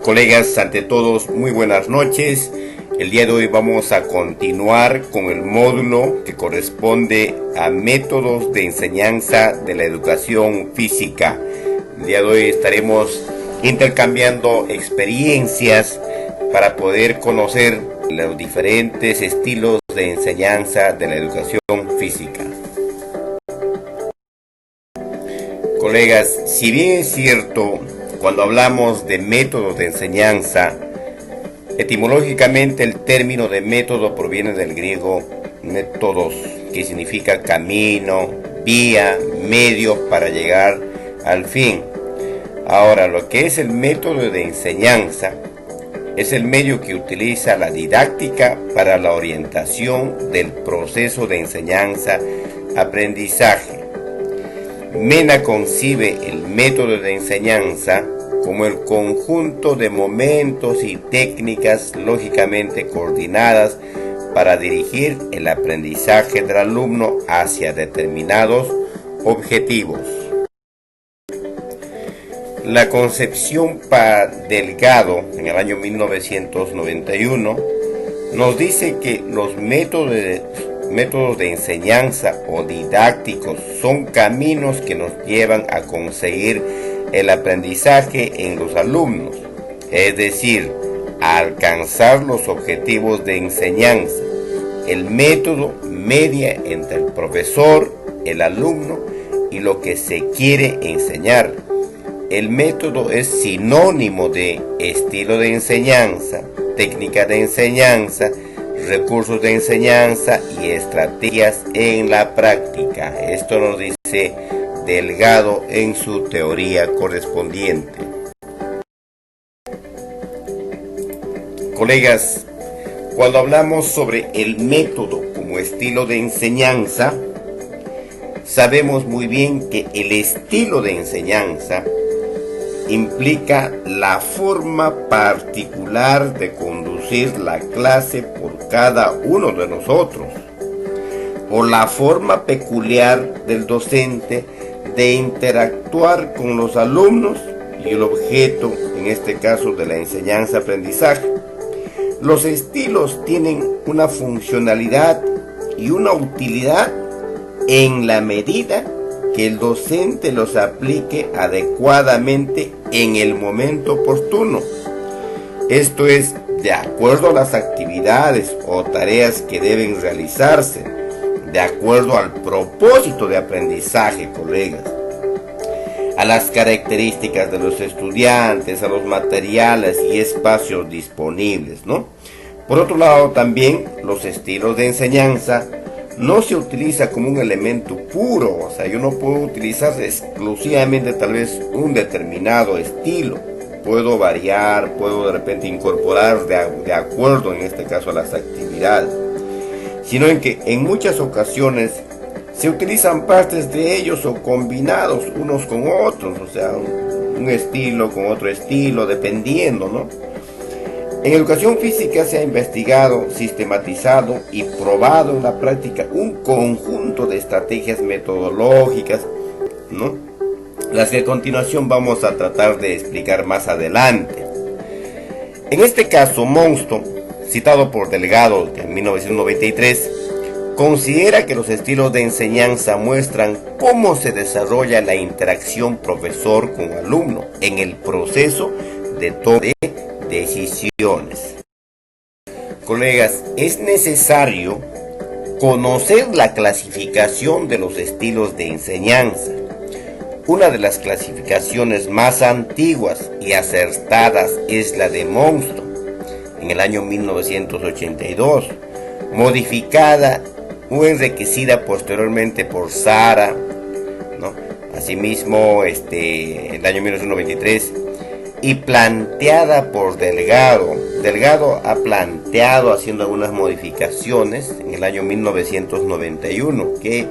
Colegas, ante todos, muy buenas noches. El día de hoy vamos a continuar con el módulo que corresponde a métodos de enseñanza de la educación física. El día de hoy estaremos intercambiando experiencias para poder conocer los diferentes estilos de enseñanza de la educación física. Colegas, si bien es cierto, cuando hablamos de métodos de enseñanza, etimológicamente el término de método proviene del griego métodos, que significa camino, vía, medio para llegar al fin. Ahora, lo que es el método de enseñanza es el medio que utiliza la didáctica para la orientación del proceso de enseñanza-aprendizaje. Mena concibe el método de enseñanza como el conjunto de momentos y técnicas lógicamente coordinadas para dirigir el aprendizaje del alumno hacia determinados objetivos. La concepción para Delgado, en el año 1991, nos dice que los métodos de enseñanza o didácticos son caminos que nos llevan a conseguir el aprendizaje en los alumnos, es decir, a alcanzar los objetivos de enseñanza. El método media entre el profesor, el alumno y lo que se quiere enseñar. El método es sinónimo de estilo de enseñanza, técnica de enseñanza, recursos de enseñanza y estrategias en la práctica. Esto nos dice Delgado en su teoría correspondiente. Colegas, cuando hablamos sobre el método como estilo de enseñanza, sabemos muy bien que el estilo de enseñanza implica la forma particular de conducir la clase por cada uno de nosotros, o la forma peculiar del docente de interactuar con los alumnos y el objeto, en este caso, de la enseñanza-aprendizaje. Los estilos tienen una funcionalidad y una utilidad en la medida que el docente los aplique adecuadamente en el momento oportuno. Esto es, de acuerdo a las actividades o tareas que deben realizarse, de acuerdo al propósito de aprendizaje, colegas, a las características de los estudiantes, a los materiales y espacios disponibles, ¿no? Por otro lado, también los estilos de enseñanza no se utiliza como un elemento puro, o sea, yo no puedo utilizar exclusivamente tal vez un determinado estilo. Puedo variar, puedo de repente incorporar de acuerdo en este caso a las actividades, sino en que en muchas ocasiones se utilizan partes de ellos o combinados unos con otros, o sea, un estilo con otro estilo, dependiendo, ¿no? En educación física se ha investigado, sistematizado y probado en la práctica un conjunto de estrategias metodológicas, ¿no?, las que a continuación vamos a tratar de explicar más adelante. En este caso, Monstro, citado por Delgado en 1993, considera que los estilos de enseñanza muestran cómo se desarrolla la interacción profesor con alumno en el proceso de toma de decisiones. Colegas, es necesario conocer la clasificación de los estilos de enseñanza. Una de las clasificaciones más antiguas y acertadas es la de Monstro, en el año 1982, modificada o enriquecida posteriormente por Sara, ¿no?, asimismo el año 1993, y planteada por Delgado. Delgado ha planteado, haciendo algunas modificaciones en el año 1991, que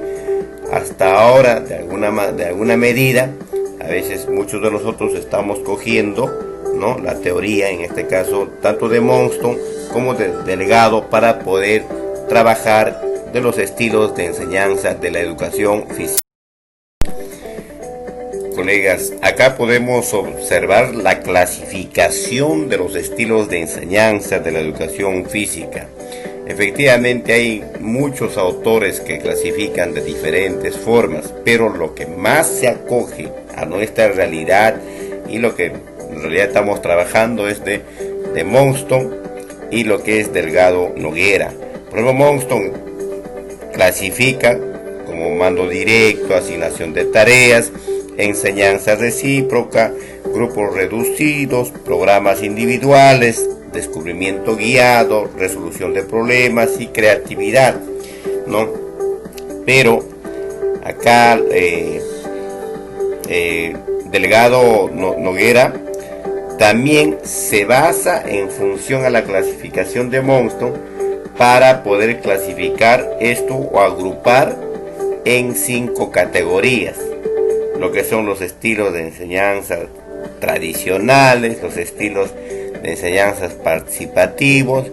hasta ahora de alguna medida, a veces muchos de nosotros estamos cogiendo, ¿no?, la teoría, en este caso, tanto de Monstro como de Delgado, para poder trabajar de los estilos de enseñanza de la educación física. colegas, acá podemos observar la clasificación de los estilos de enseñanza de la educación física. Efectivamente hay muchos autores que clasifican de diferentes formas, pero lo que más se acoge a nuestra realidad y lo que en realidad estamos trabajando es de Monstone y lo que es Delgado Noguera. Por ejemplo, Monstone clasifica como mando directo, asignación de tareas, enseñanza recíproca, grupos reducidos, programas individuales, descubrimiento guiado, resolución de problemas y creatividad, ¿no? Pero acá Delgado Noguera también se basa en función a la clasificación de Monstone para poder clasificar esto o agrupar en 5 categorías, lo que son los estilos de enseñanza tradicionales, los estilos de enseñanzas participativos,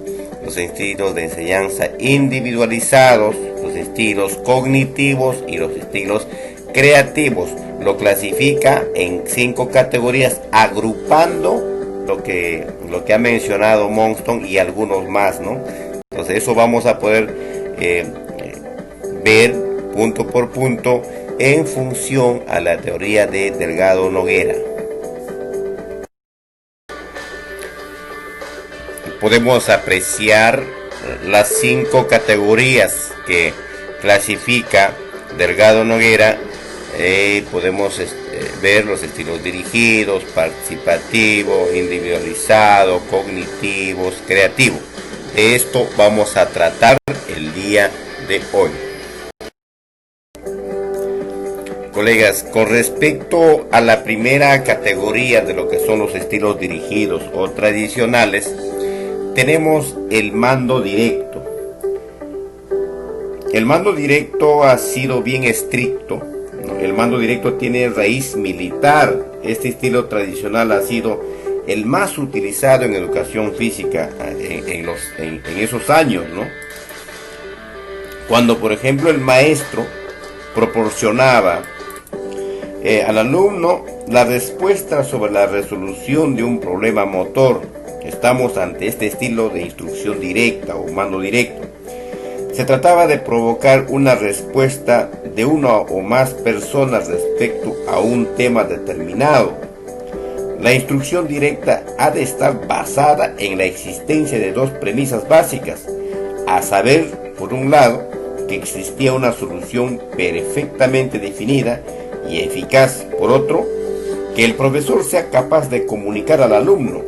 los estilos de enseñanza individualizados, los estilos cognitivos y los estilos creativos. Lo clasifica en 5 categorías, agrupando lo que ha mencionado Monstone y algunos más, ¿no? Entonces eso vamos a poder ver punto por punto en función a la teoría de Delgado Noguera. Podemos apreciar las 5 categorías que clasifica Delgado Noguera. Podemos ver los estilos dirigidos, participativo, individualizado, cognitivos, creativo. De esto vamos a tratar el día de hoy. Colegas, con respecto a la primera categoría de lo que son los estilos dirigidos o tradicionales, tenemos el mando directo. El mando directo ha sido bien estricto, ¿no? El mando directo tiene raíz militar. Este estilo tradicional ha sido el más utilizado en educación física en esos años, ¿no? Cuando, por ejemplo, el maestro proporcionaba al alumno la respuesta sobre la resolución de un problema motor. Estamos ante este estilo de instrucción directa o mando directo. Se trataba de provocar una respuesta de una o más personas respecto a un tema determinado. La instrucción directa ha de estar basada en la existencia de 2 premisas básicas, a saber, por un lado, que existía una solución perfectamente definida y eficaz, por otro, que el profesor sea capaz de comunicar al alumno.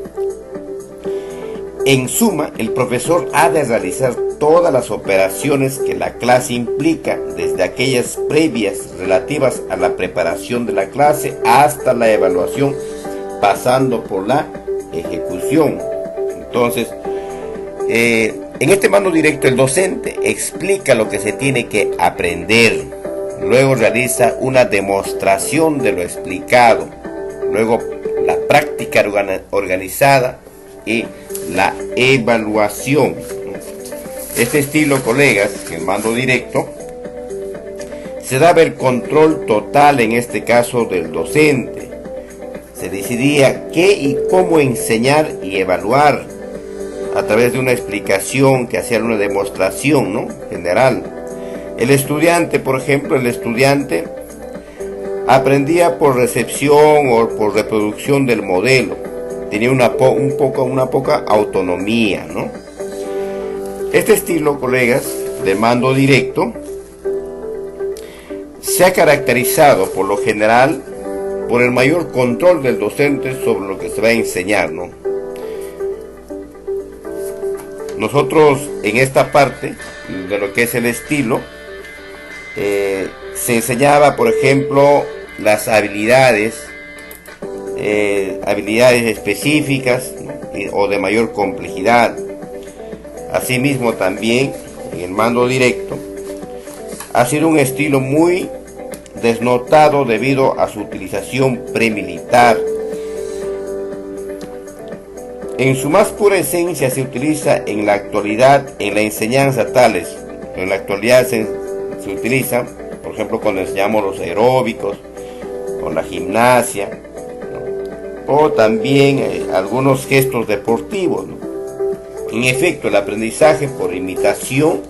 En suma, el profesor ha de realizar todas las operaciones que la clase implica, desde aquellas previas relativas a la preparación de la clase hasta la evaluación, pasando por la ejecución. Entonces, en este mando directo el docente explica lo que se tiene que aprender, luego realiza una demostración de lo explicado, luego la práctica organizada y la evaluación. Este estilo, colegas, el mando directo, se daba el control total en este caso del docente. Se decidía qué y cómo enseñar y evaluar a través de una explicación que hacía una demostración, ¿no?, general. El estudiante, por ejemplo, aprendía por recepción o por reproducción del modelo. Tenía una poca autonomía, ¿no? Este estilo, colegas, de mando directo se ha caracterizado por lo general por el mayor control del docente sobre lo que se va a enseñar, ¿no? Nosotros en esta parte de lo que es el estilo se enseñaba, por ejemplo, las habilidades específicas, ¿no?, o de mayor complejidad. Asimismo, también en el mando directo ha sido un estilo muy desnotado debido a su utilización premilitar. En su más pura esencia se utiliza en la actualidad en la enseñanza tales. En la actualidad se utiliza, por ejemplo, cuando enseñamos los aeróbicos o la gimnasia, ¿no? O también algunos gestos deportivos, ¿no? En efecto, el aprendizaje por imitación,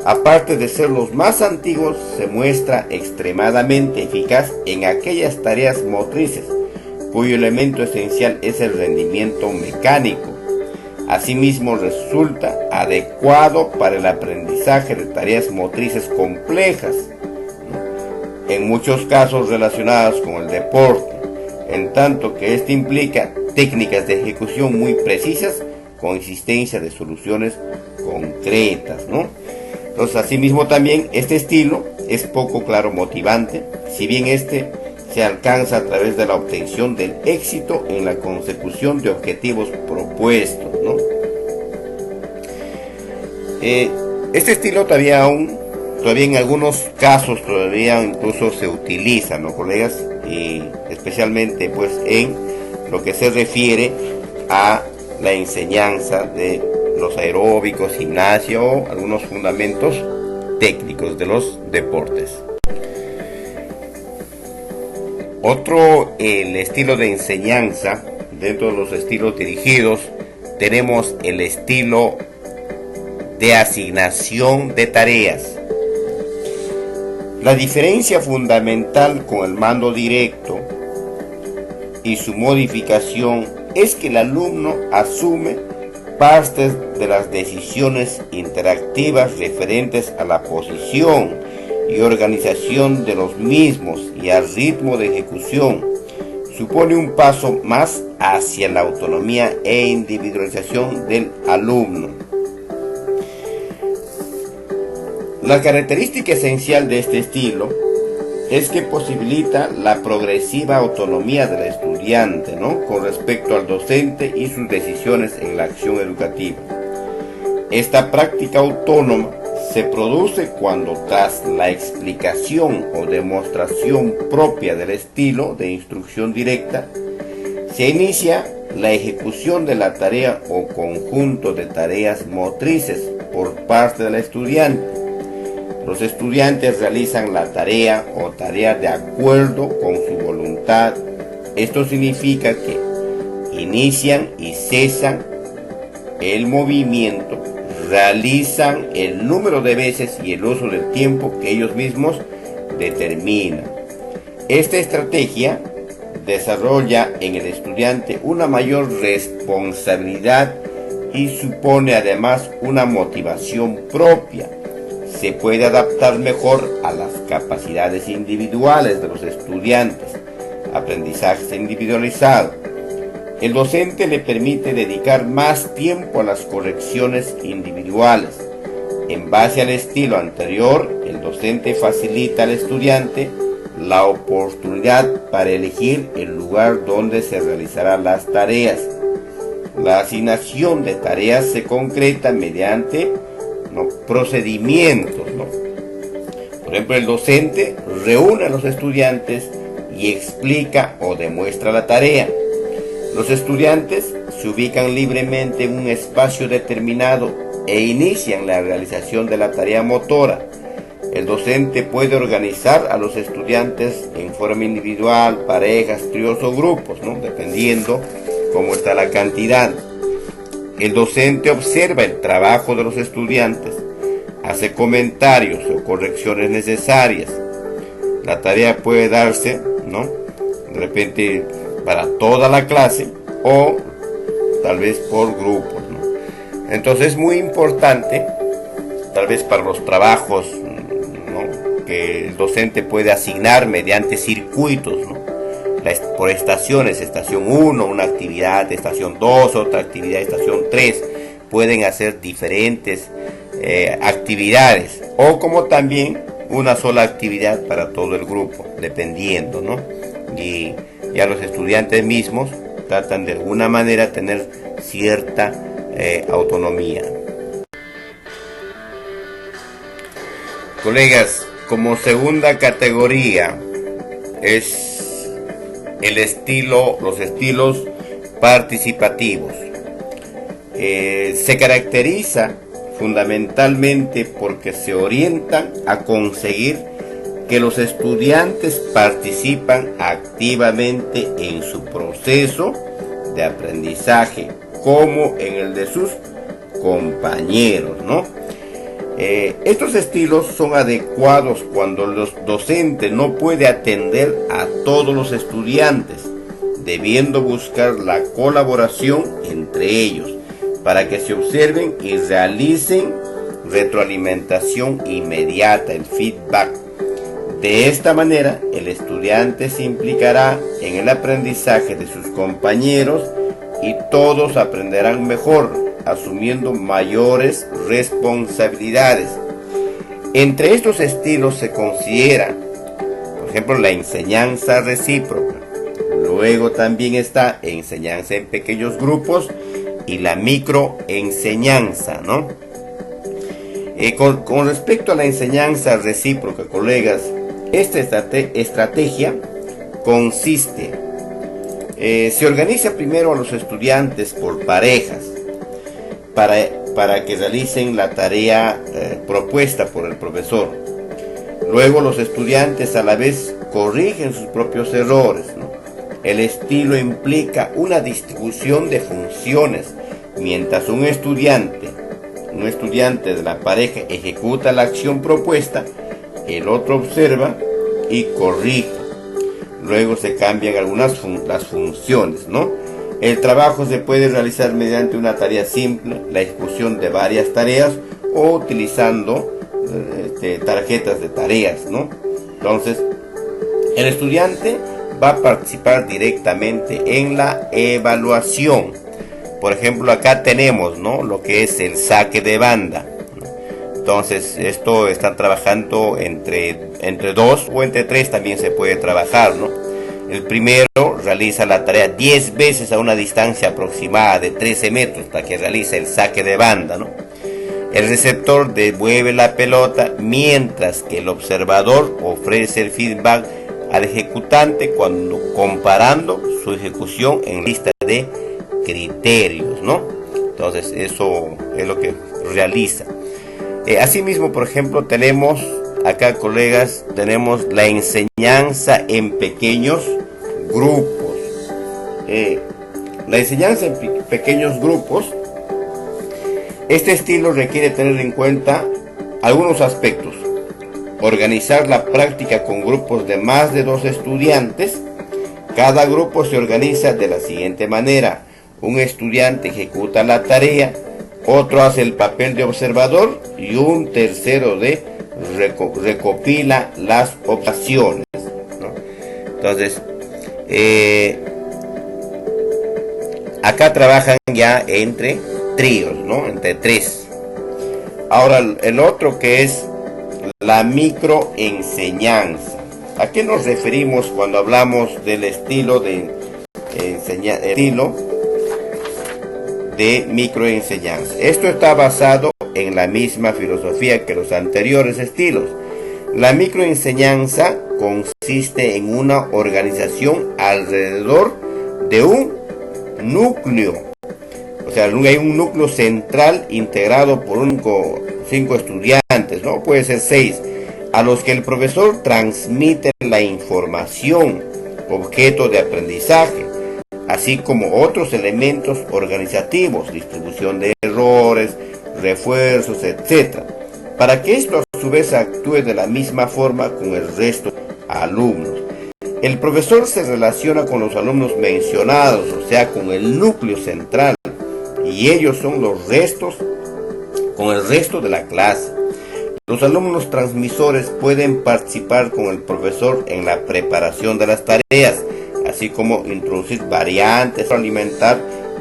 aparte de ser los más antiguos, se muestra extremadamente eficaz en aquellas tareas motrices cuyo elemento esencial es el rendimiento mecánico. Asimismo, resulta adecuado para el aprendizaje de tareas motrices complejas, ¿no? En muchos casos relacionadas con el deporte, en tanto que este implica técnicas de ejecución muy precisas con existencia de soluciones concretas, ¿no? Entonces, asimismo también este estilo es poco claro motivante, si bien este se alcanza a través de la obtención del éxito en la consecución de objetivos propuestos, ¿no? Este estilo todavía en algunos casos todavía incluso se utiliza, ¿no, colegas? Y especialmente pues en lo que se refiere a la enseñanza de los aeróbicos, gimnasio o algunos fundamentos técnicos de los deportes. Otro, el estilo de enseñanza, dentro de los estilos dirigidos, tenemos el estilo de asignación de tareas. La diferencia fundamental con el mando directo y su modificación es que el alumno asume partes de las decisiones interactivas referentes a la posición y organización de los mismos y al ritmo de ejecución. Supone un paso más hacia la autonomía e individualización del alumno. La característica esencial de este estilo es que posibilita la progresiva autonomía del estudiante, ¿no?, con respecto al docente y sus decisiones en la acción educativa. Esta práctica autónoma se produce cuando, tras la explicación o demostración propia del estilo de instrucción directa, se inicia la ejecución de la tarea o conjunto de tareas motrices por parte del estudiante. Los estudiantes realizan la tarea o tarea de acuerdo con su voluntad. Esto significa que inician y cesan el movimiento, realizan el número de veces y el uso del tiempo que ellos mismos determinan. Esta estrategia desarrolla en el estudiante una mayor responsabilidad y supone además una motivación propia. Se puede adaptar mejor a las capacidades individuales de los estudiantes. Aprendizaje individualizado. El docente le permite dedicar más tiempo a las correcciones individuales. En base al estilo anterior, el docente facilita al estudiante la oportunidad para elegir el lugar donde se realizarán las tareas. La asignación de tareas se concreta mediante procedimientos, ¿no? Por ejemplo, el docente reúne a los estudiantes y explica o demuestra la tarea. Los estudiantes se ubican libremente en un espacio determinado e inician la realización de la tarea motora. El docente puede organizar a los estudiantes en forma individual, parejas, tríos o grupos, ¿no?, dependiendo cómo está la cantidad. El docente observa el trabajo de los estudiantes, hace comentarios o correcciones necesarias. La tarea puede darse, ¿no?, de repente para toda la clase o tal vez por grupos, ¿no? Entonces es muy importante, tal vez para los trabajos, ¿no?, que el docente puede asignar mediante circuitos, ¿no?, por estaciones, estación 1, una actividad, estación 2, otra actividad, estación 3, pueden hacer diferentes actividades, o como también una sola actividad para todo el grupo, dependiendo, ¿no? Y ya los estudiantes mismos tratan de alguna manera tener cierta autonomía. Colegas, como segunda categoría es los estilos participativos. Se caracteriza fundamentalmente porque se orientan a conseguir que los estudiantes participan activamente en su proceso de aprendizaje, como en el de sus compañeros, ¿no? Estos estilos son adecuados cuando los docentes no puede atender a todos los estudiantes, debiendo buscar la colaboración entre ellos para que se observen y realicen retroalimentación inmediata, el feedback. De esta manera, el estudiante se implicará en el aprendizaje de sus compañeros y todos aprenderán mejor, asumiendo mayores responsabilidades. Entre estos estilos se considera, por ejemplo, la enseñanza recíproca. Luego también está enseñanza en pequeños grupos y la microenseñanza, ¿no? Con respecto a la enseñanza recíproca, colegas, esta estrategia consiste, se organiza primero a los estudiantes por parejas para que realicen la tarea propuesta por el profesor. Luego los estudiantes a la vez corrigen sus propios errores, ¿no? El estilo implica una distribución de funciones, mientras un estudiante de la pareja ejecuta la acción propuesta, el otro observa y corrige. Luego se cambian las funciones, ¿no? El trabajo se puede realizar mediante una tarea simple, la ejecución de varias tareas o utilizando tarjetas de tareas, ¿no? Entonces, el estudiante va a participar directamente en la evaluación. Por ejemplo, acá tenemos, ¿no?, lo que es el saque de banda. Entonces, esto están trabajando entre 2 o entre 3 también se puede trabajar, ¿no? El primero realiza la tarea 10 veces a una distancia aproximada de 13 metros para que realice el saque de banda, ¿no? El receptor devuelve la pelota mientras que el observador ofrece el feedback al ejecutante cuando comparando su ejecución en lista de criterios, ¿no? Entonces eso es lo que realiza. Asimismo, por ejemplo, tenemos acá, colegas, tenemos la enseñanza en pequeños grupos. La enseñanza en pequeños grupos, este estilo requiere tener en cuenta algunos aspectos. Organizar la práctica con grupos de más de 2 estudiantes. Cada grupo se organiza de la siguiente manera: un estudiante ejecuta la tarea, otro hace el papel de observador y un tercero recopila las opciones, ¿no? Entonces, acá trabajan ya entre tríos, ¿no?, entre 3. Ahora, el otro, que es la microenseñanza. ¿A qué nos referimos cuando hablamos del estilo de microenseñanza? Esto está basado en la misma filosofía que los anteriores estilos. La microenseñanza consiste en una organización alrededor de un núcleo. O sea, hay un núcleo central integrado por 5 estudiantes, ¿no? Puede ser 6, a los que el profesor transmite la información, objeto de aprendizaje, así como otros elementos organizativos, distribución de errores, refuerzos, etc., para que esto a su vez actúe de la misma forma con el resto de alumnos. El profesor se relaciona con los alumnos mencionados, o sea, con el núcleo central, y ellos son los restos, con el resto de la clase. Los alumnos transmisores pueden participar con el profesor en la preparación de las tareas, así como introducir variantes, alimentar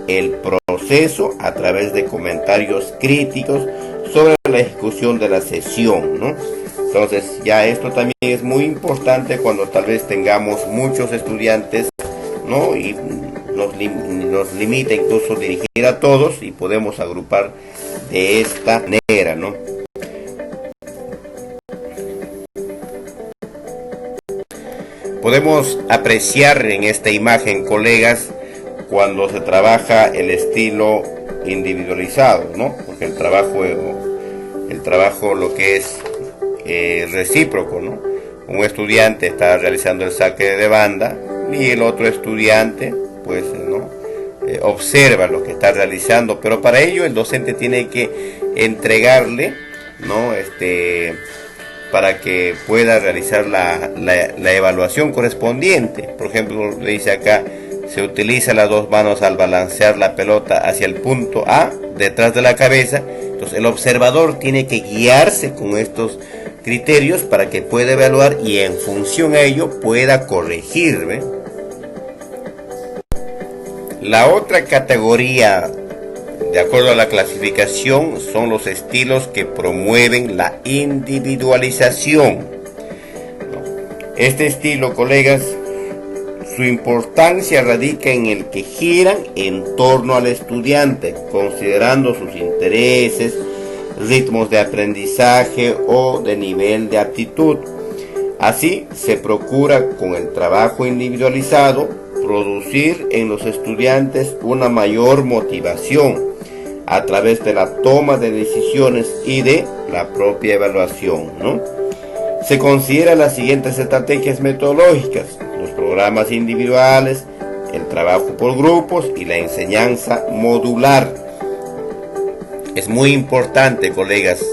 el proceso a través de comentarios críticos sobre la ejecución de la sesión, ¿no? Entonces, ya esto también es muy importante cuando tal vez tengamos muchos estudiantes, ¿no?, y nos limita incluso dirigir a todos, y podemos agrupar de esta manera, ¿no? Podemos apreciar en esta imagen, colegas, cuando se trabaja el estilo individualizado, ¿no? Porque el trabajo lo que es recíproco, ¿no? un estudiante está realizando el saque de banda y el otro estudiante pues observa lo que está realizando, pero para ello el docente tiene que entregarle, para que pueda realizar la evaluación correspondiente. Por ejemplo, le dice acá: se utiliza las dos manos al balancear la pelota hacia el punto A detrás de la cabeza. Entonces el observador tiene que guiarse con estos criterios para que pueda evaluar y en función a ello pueda corregir, ¿ve? La otra categoría, de acuerdo a la clasificación, son los estilos que promueven la individualización. Este estilo, colegas, su importancia radica en el que giran en torno al estudiante, considerando sus intereses, ritmos de aprendizaje o de nivel de aptitud. Así se procura, con el trabajo individualizado, producir en los estudiantes una mayor motivación a través de la toma de decisiones y de la propia evaluación, Se consideran las siguientes estrategias metodológicas: los programas individuales, el trabajo por grupos y la enseñanza modular. Es muy importante, colegas,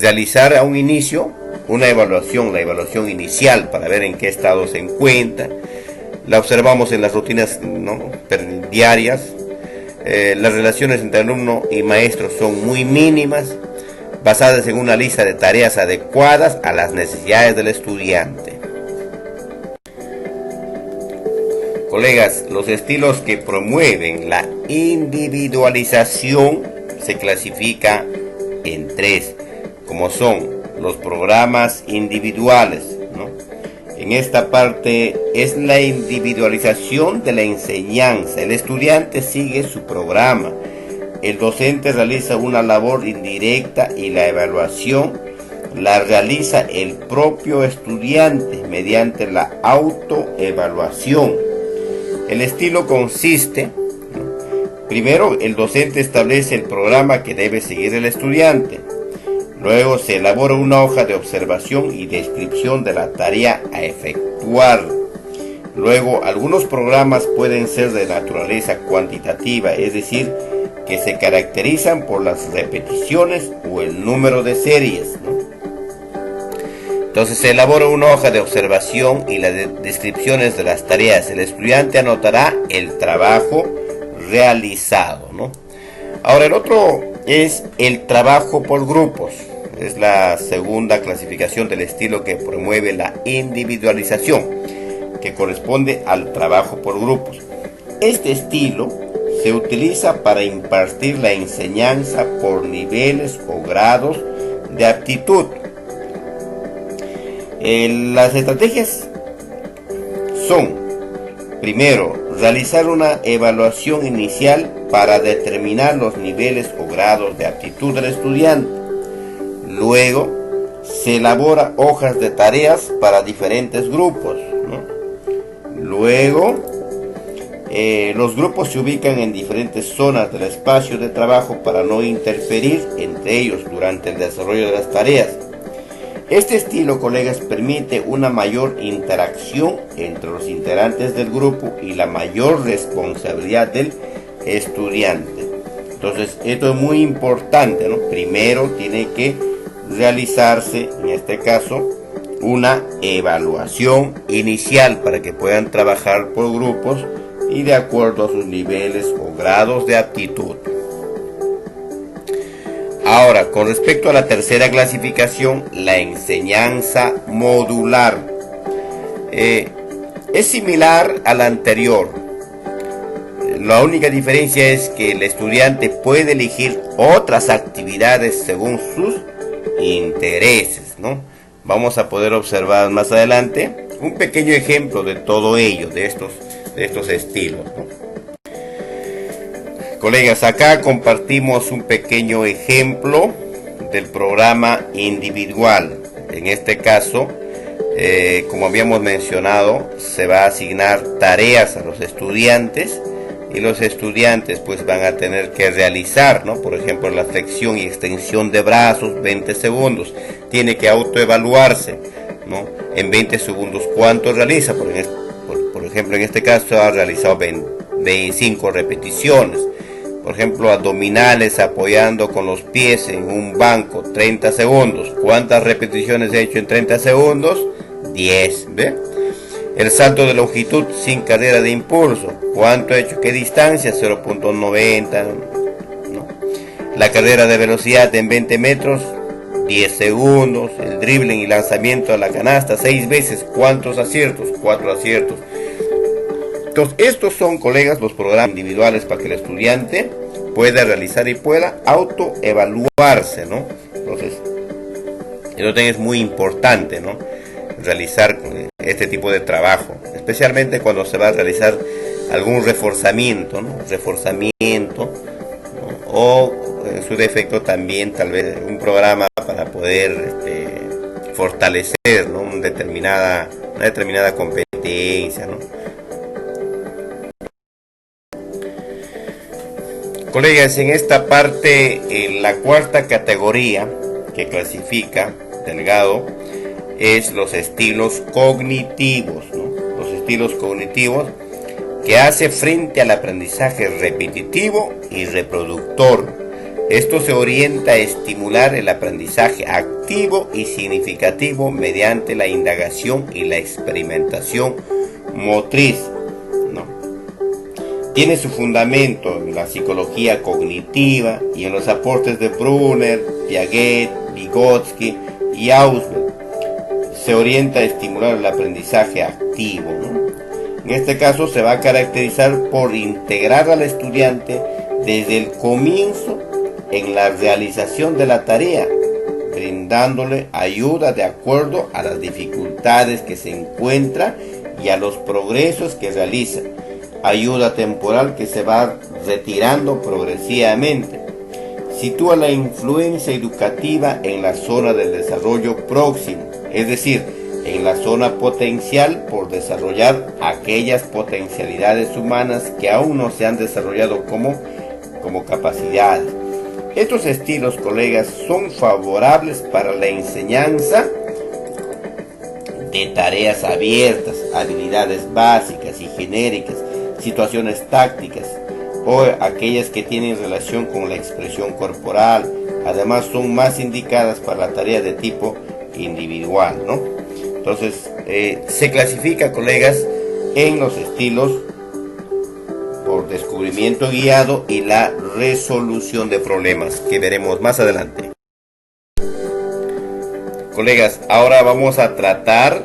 realizar a un inicio una evaluación, la evaluación inicial, para ver en qué estado se encuentra. La observamos en las rutinas diarias. Las relaciones entre alumno y maestro son muy mínimas, basadas en una lista de tareas adecuadas a las necesidades del estudiante. Colegas, los estilos que promueven la individualización se clasifican en 3, como son los programas individuales, En esta parte es la individualización de la enseñanza. El estudiante sigue su programa. El docente realiza una labor indirecta y la evaluación la realiza el propio estudiante mediante la autoevaluación. El estilo consiste: primero, el docente establece el programa que debe seguir el estudiante. Luego se elabora una hoja de observación y descripción de la tarea a efectuar. Luego, algunos programas pueden ser de naturaleza cuantitativa, es decir, que se caracterizan por las repeticiones o el número de series, Entonces se elabora una hoja de observación y las descripciones de las tareas. El estudiante anotará el trabajo realizado, Ahora, el otro es el trabajo por grupos. Es la segunda clasificación del estilo que promueve la individualización, que corresponde al trabajo por grupos. Este estilo se utiliza para impartir la enseñanza por niveles o grados de aptitud. Las estrategias son: primero, realizar una evaluación inicial para determinar los niveles o grados de aptitud del estudiante. Luego, se elabora hojas de tareas para diferentes grupos, Luego, los grupos se ubican en diferentes zonas del espacio de trabajo para no interferir entre ellos durante el desarrollo de las tareas. Este estilo, colegas, permite una mayor interacción entre los integrantes del grupo y la mayor responsabilidad del estudiante. Entonces, esto es muy importante, Primero tiene que realizarse, en este caso, una evaluación inicial para que puedan trabajar por grupos y de acuerdo a sus niveles o grados de aptitud. Ahora, con respecto a la tercera clasificación, la enseñanza modular, es similar a la anterior. La única diferencia es que el estudiante puede elegir otras actividades según sus intereses, Vamos a poder observar más adelante un pequeño ejemplo de todo ello, de estos estilos, Colegas, acá compartimos un pequeño ejemplo del programa individual. En este caso, como habíamos mencionado, se va a asignar tareas a los estudiantes y los estudiantes pues van a tener que realizar, por ejemplo, la flexión y extensión de brazos, 20 segundos. Tiene que autoevaluarse, ¿no? En 20 segundos, ¿cuánto realiza? Por ejemplo, en este caso ha realizado 25 repeticiones. Por ejemplo, abdominales apoyando con los pies en un banco, 30 segundos. ¿Cuántas repeticiones he hecho en 30 segundos? 10, ¿ve? El salto de longitud sin cadera de impulso. ¿Cuánto he hecho? ¿Qué distancia? 0.90, ¿no? La carrera de velocidad en 20 metros, 10 segundos. El dribbling y lanzamiento a la canasta, 6 veces. ¿Cuántos aciertos? 4 aciertos. Entonces, estos son, colegas, los programas individuales para que el estudiante pueda realizar y pueda autoevaluarse, ¿no? Entonces, eso también es muy importante, ¿no? Realizar este tipo de trabajo, especialmente cuando se va a realizar algún reforzamiento, ¿no? Reforzamiento, ¿no? O en su defecto también tal vez un programa para poder fortalecer, ¿no? Una determinada competencia, ¿no? Colegas, en esta parte, en la cuarta categoría que clasifica Delgado es los estilos cognitivos, ¿no? Los estilos cognitivos que hace frente al aprendizaje repetitivo y reproductor. Esto se orienta a estimular el aprendizaje activo y significativo mediante la indagación y la experimentación motriz, ¿no? Tiene su fundamento en la psicología cognitiva y en los aportes de Brunner, Piaget, Vygotsky y Ausubel. Se orienta a estimular el aprendizaje activo, ¿no? En este caso se va a caracterizar por integrar al estudiante desde el comienzo en la realización de la tarea, brindándole ayuda de acuerdo a las dificultades que se encuentra y a los progresos que realiza. Ayuda temporal que se va retirando progresivamente. Sitúa la influencia educativa en la zona del desarrollo próximo, es decir, en la zona potencial por desarrollar aquellas potencialidades humanas que aún no se han desarrollado como capacidades. Estos estilos, colegas, son favorables para la enseñanza de tareas abiertas, habilidades básicas y genéricas, situaciones tácticas o aquellas que tienen relación con la expresión corporal. Además, son más indicadas para la tarea de tipo individual, ¿no? Entonces, se clasifica, colegas, en los estilos por descubrimiento guiado y la resolución de problemas, que veremos más adelante. Colegas, ahora vamos a tratar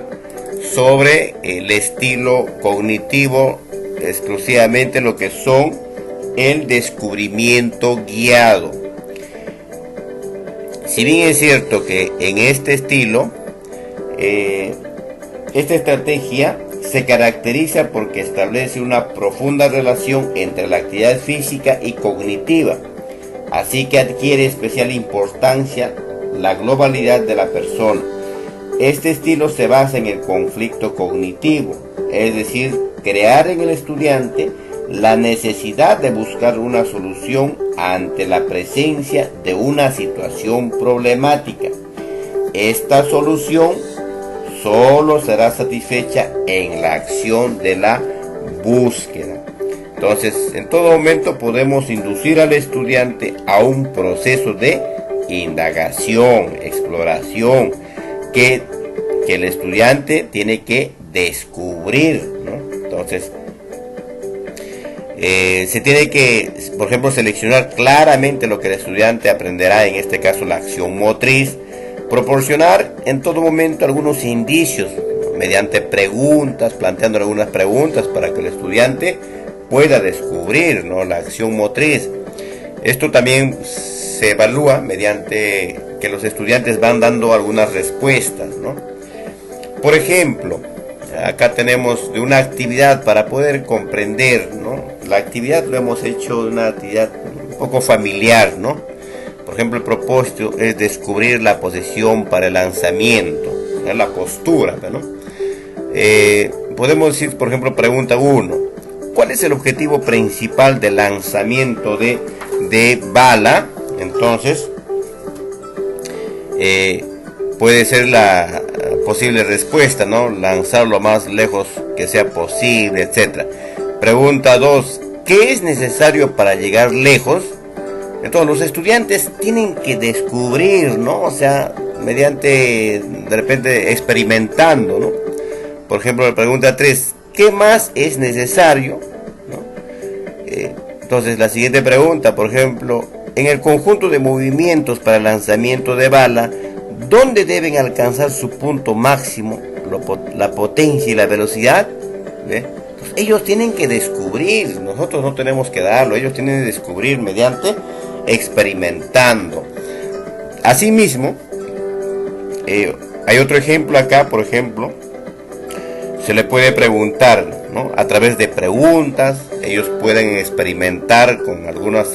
sobre el estilo cognitivo, exclusivamente lo que son el descubrimiento guiado. Si bien es cierto que en este estilo, esta estrategia se caracteriza porque establece una profunda relación entre la actividad física y cognitiva, así que adquiere especial importancia la globalidad de la persona. Este estilo se basa en el conflicto cognitivo, es decir, crear en el estudiante la necesidad de buscar una solución ante la presencia de una situación problemática. Esta solución solo será satisfecha en la acción de la búsqueda. Entonces, en todo momento podemos inducir al estudiante a un proceso de indagación, exploración, que el estudiante tiene que descubrir, ¿no? Entonces, se tiene que, por ejemplo, seleccionar claramente lo que el estudiante aprenderá, en este caso la acción motriz, proporcionar en todo momento algunos indicios, ¿no? Mediante preguntas, planteando algunas preguntas para que el estudiante pueda descubrir, ¿no?, la acción motriz. Esto también se evalúa mediante que los estudiantes van dando algunas respuestas, ¿no? Por ejemplo, acá tenemos de una actividad para poder comprender, ¿no? La actividad lo hemos hecho de una actividad un poco familiar, ¿no? Por ejemplo, el propósito es descubrir la posición para el lanzamiento, ¿no?, la postura, ¿no? Podemos decir, por ejemplo, pregunta 1. ¿Cuál es el objetivo principal del lanzamiento de bala? Entonces, puede ser posible respuesta, ¿no? Lanzar lo más lejos que sea posible, etc. Pregunta 2. ¿Qué es necesario para llegar lejos? Entonces los estudiantes tienen que descubrir, ¿no? O sea, mediante, de repente, experimentando, ¿no? Por ejemplo, la pregunta 3. ¿Qué más es necesario? ¿No? Entonces la siguiente pregunta, por ejemplo, en el conjunto de movimientos para el lanzamiento de bala, ¿dónde deben alcanzar su punto máximo, la potencia y la velocidad? ¿Ve? Entonces, ellos tienen que descubrir, nosotros no tenemos que darlo, ellos tienen que descubrir mediante experimentando. Asimismo, hay otro ejemplo acá, por ejemplo, se le puede preguntar, ¿no? A través de preguntas, ellos pueden experimentar con algunas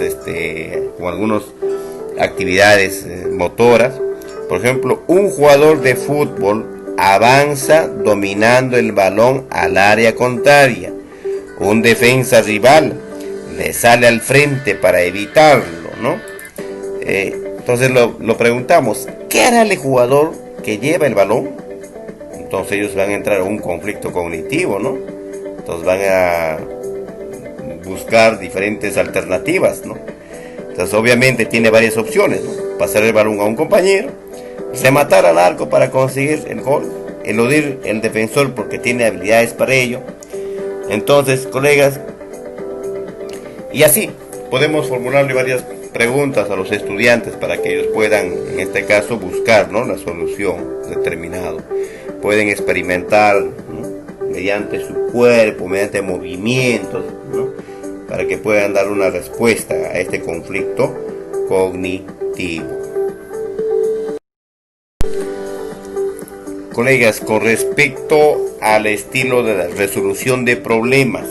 actividades motoras. Por ejemplo, un jugador de fútbol avanza dominando el balón al área contraria. Un defensa rival le sale al frente para evitarlo, ¿no? Entonces lo preguntamos, ¿qué hará el jugador que lleva el balón? Entonces ellos van a entrar en un conflicto cognitivo, ¿no? Entonces van a buscar diferentes alternativas, ¿no? Entonces obviamente tiene varias opciones, ¿no? Pasar el balón a un compañero, rematar al arco para conseguir el gol, eludir el defensor porque tiene habilidades para ello. Entonces, colegas, y así podemos formularle varias preguntas a los estudiantes para que ellos puedan, en este caso, buscar, ¿no? La solución determinada. Pueden experimentar, ¿no? Mediante su cuerpo, mediante movimientos, ¿no? Para que puedan dar una respuesta a este conflicto cognitivo. Colegas, con respecto al estilo de la resolución de problemas,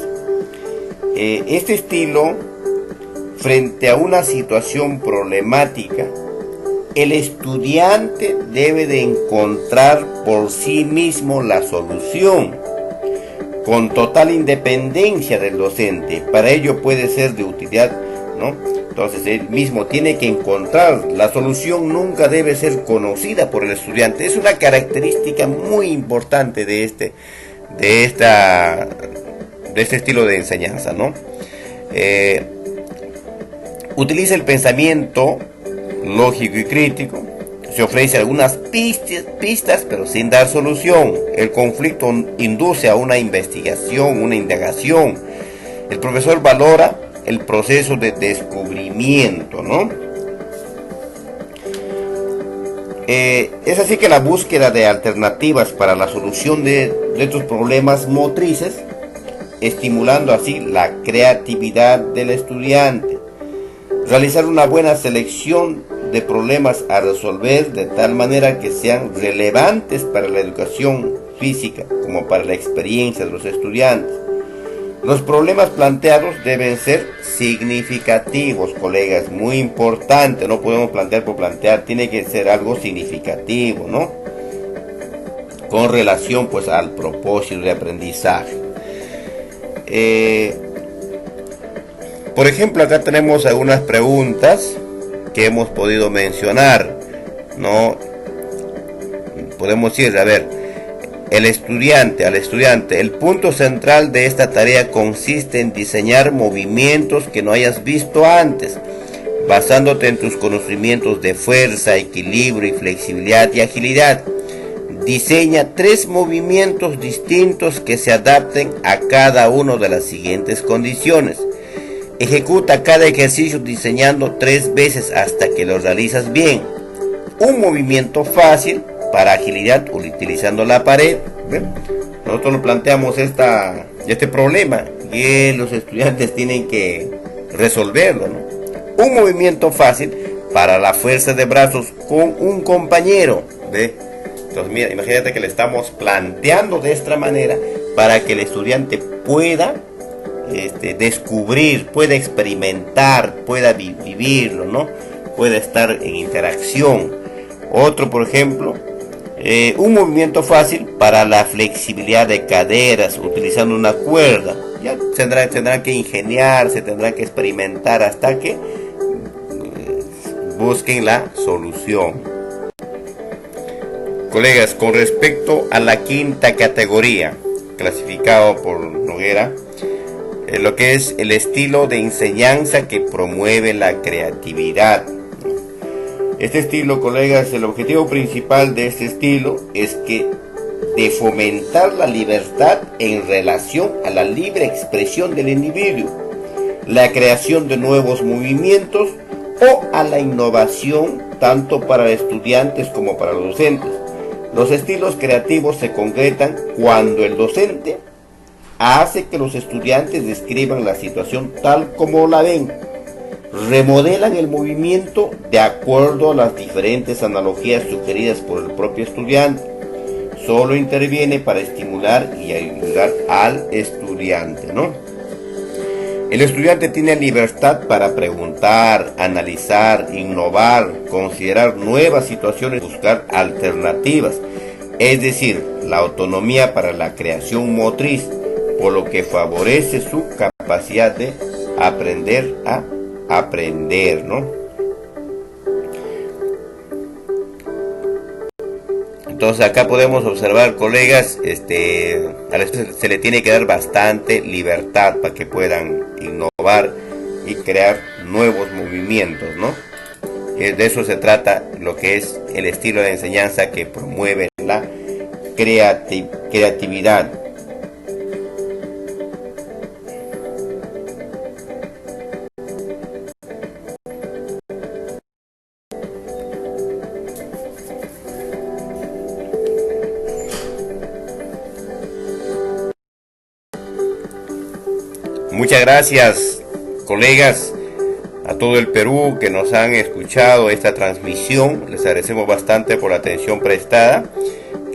este estilo, frente a una situación problemática, el estudiante debe de encontrar por sí mismo la solución, con total independencia del docente. Para ello puede ser de utilidad, ¿no? Entonces él mismo tiene que encontrar la solución, nunca debe ser conocida por el estudiante. Es una característica muy importante de este estilo de enseñanza, ¿no? Utiliza el pensamiento lógico y crítico. Se ofrece algunas pistas, pero sin dar solución. El conflicto induce a una investigación, una indagación. El profesor valora el proceso de descubrimiento, ¿no? Es así que la búsqueda de alternativas para la solución de estos problemas motrices, estimulando así la creatividad del estudiante. Realizar una buena selección de problemas a resolver de tal manera que sean relevantes para la educación física como para la experiencia de los estudiantes. Los problemas planteados deben ser significativos, colegas, muy importante. No podemos plantear por plantear, tiene que ser algo significativo, ¿no? Con relación pues al propósito de aprendizaje. Por ejemplo, acá tenemos algunas preguntas que hemos podido mencionar, ¿no? Podemos decir, a ver, al estudiante, el punto central de esta tarea consiste en diseñar movimientos que no hayas visto antes, basándote en tus conocimientos de fuerza, equilibrio y flexibilidad y agilidad. Diseña 3 movimientos distintos que se adapten a cada una de las siguientes condiciones. Ejecuta cada ejercicio diseñando 3 veces hasta que lo realizas bien. Un movimiento fácil para agilidad utilizando la pared. ¿Ven? Nosotros nos planteamos este problema y los estudiantes tienen que resolverlo, ¿no? Un movimiento fácil para la fuerza de brazos con un compañero. ¿Ve? Entonces mira, imagínate que le estamos planteando de esta manera para que el estudiante pueda descubrir, pueda experimentar, pueda vivirlo, ¿no? Pueda estar en interacción. Otro, por ejemplo, un movimiento fácil para la flexibilidad de caderas utilizando una cuerda. Ya tendrán que ingeniarse, tendrán que experimentar hasta que busquen la solución. Colegas, con respecto a la quinta categoría, clasificado por Noguera, lo que es el estilo de enseñanza que promueve la creatividad. Este estilo, colegas, el objetivo principal de este estilo es que de fomentar la libertad en relación a la libre expresión del individuo, la creación de nuevos movimientos o a la innovación tanto para estudiantes como para los docentes. Los estilos creativos se concretan cuando el docente hace que los estudiantes describan la situación tal como la ven, remodelan el movimiento de acuerdo a las diferentes analogías sugeridas por el propio estudiante. Solo interviene para estimular y ayudar al estudiante, ¿no? El estudiante tiene libertad para preguntar, analizar, innovar, considerar nuevas situaciones, buscar alternativas, es decir, la autonomía para la creación motriz, por lo que favorece su capacidad de aprender a aprender, ¿no? Entonces acá podemos observar, colegas, a la escuela se le tiene que dar bastante libertad para que puedan innovar y crear nuevos movimientos, ¿no? De eso se trata lo que es el estilo de enseñanza que promueve la creatividad. Muchas gracias, colegas, a todo el Perú que nos han escuchado esta transmisión. Les agradecemos bastante por la atención prestada,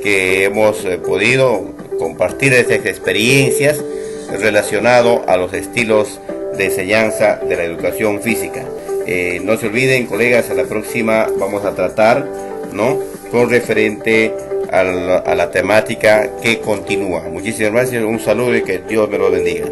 que hemos podido compartir estas experiencias relacionadas a los estilos de enseñanza de la educación física. No se olviden, colegas, a la próxima vamos a tratar, ¿no?, con referente a la temática que continúa. Muchísimas gracias, un saludo y que Dios me lo bendiga.